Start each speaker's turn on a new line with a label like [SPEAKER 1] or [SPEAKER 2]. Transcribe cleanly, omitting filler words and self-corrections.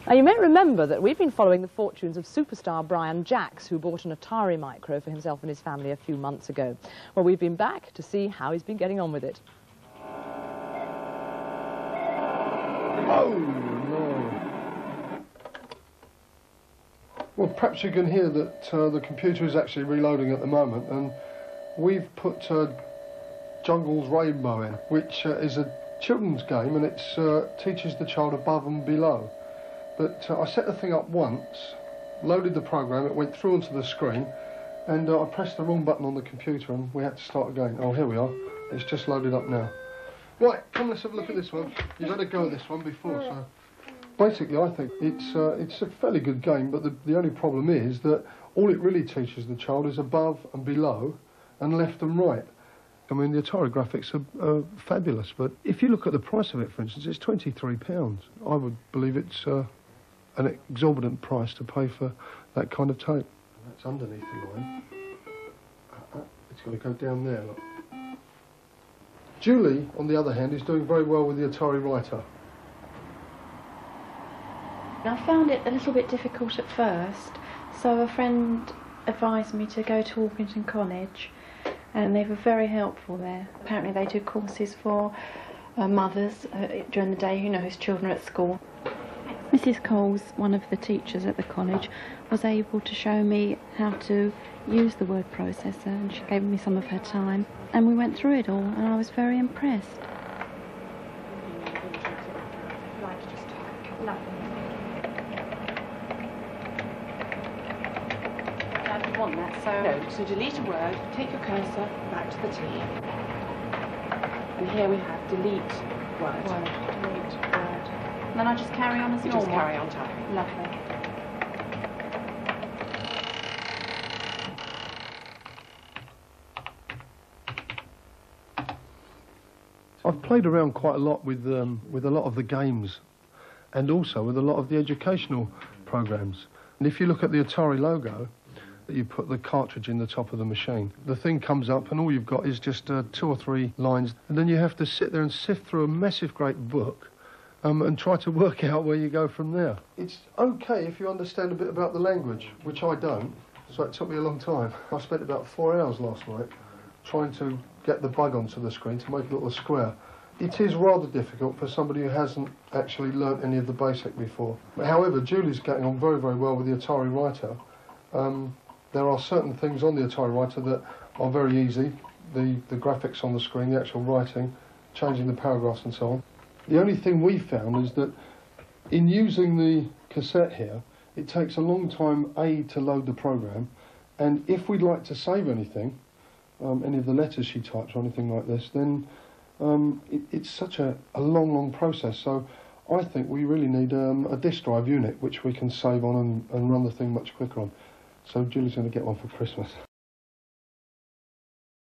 [SPEAKER 1] Now, you may remember that we've been following the fortunes of superstar Brian Jacks, who bought an Atari micro for himself and his family a few months ago. Well, we've been back to see how he's been getting on with it.
[SPEAKER 2] Oh, no. Well, perhaps you can hear that the computer is actually reloading at the moment, and we've put Jungle's Rainbow in, which is a children's game, and it teaches the child above and below. But I set the thing up once, loaded the program, it went through onto the screen, and I pressed the wrong button on the computer and we had to start again. Oh, here we are. It's just loaded up now. Right, come let's have a look at this one. You've had a go at this one before, so... Basically, I think it's a fairly good game, but the only problem is that all it really teaches the child is above and below and left and right. I mean, the Atari graphics are fabulous, but if you look at the price of it, for instance, it's £23. I would believe it's an exorbitant price to pay for that kind of tape. And that's underneath the line. It's got to go down there, look. Julie, on the other hand, is doing very well with the Atari writer.
[SPEAKER 3] I found it a little bit difficult at first, so a friend advised me to go to Orpington College, and they were very helpful there. Apparently they do courses for mothers during the day, you know, whose children are at school. Mrs. Coles, one of the teachers at the college, was able to show me how to use the word processor, and she gave me some of her time, and we went through it all, and I was very impressed. Want that, so...
[SPEAKER 4] No, so delete a word, take your cursor back to the T. And here we have delete word.
[SPEAKER 3] Delete word. And then I just carry on as normal?
[SPEAKER 4] Just carry on typing.
[SPEAKER 3] Lovely.
[SPEAKER 2] I've played around quite a lot with a lot of the games and also with a lot of the educational programs. And if you look at the Atari logo, you put the cartridge in the top of the machine. The thing comes up and all you've got is just 2 or 3 lines, and then you have to sit there and sift through a massive great book and try to work out where you go from there. It's okay if you understand a bit about the language, which I don't, so it took me a long time. I spent about 4 hours last night trying to get the bug onto the screen to make it look a square. It is rather difficult for somebody who hasn't actually learnt any of the basic before. However, Julie's getting on very, very well with the Atari writer. There are certain things on the Atari writer that are very easy. The graphics on the screen, the actual writing, changing the paragraphs and so on. The only thing we found is that in using the cassette here, it takes a long time, to load the program, and if we'd like to save anything, any of the letters she types or anything like this, then it's such a long process. So I think we really need a disk drive unit which we can save on and run the thing much quicker on. So Julie's going to get one for Christmas.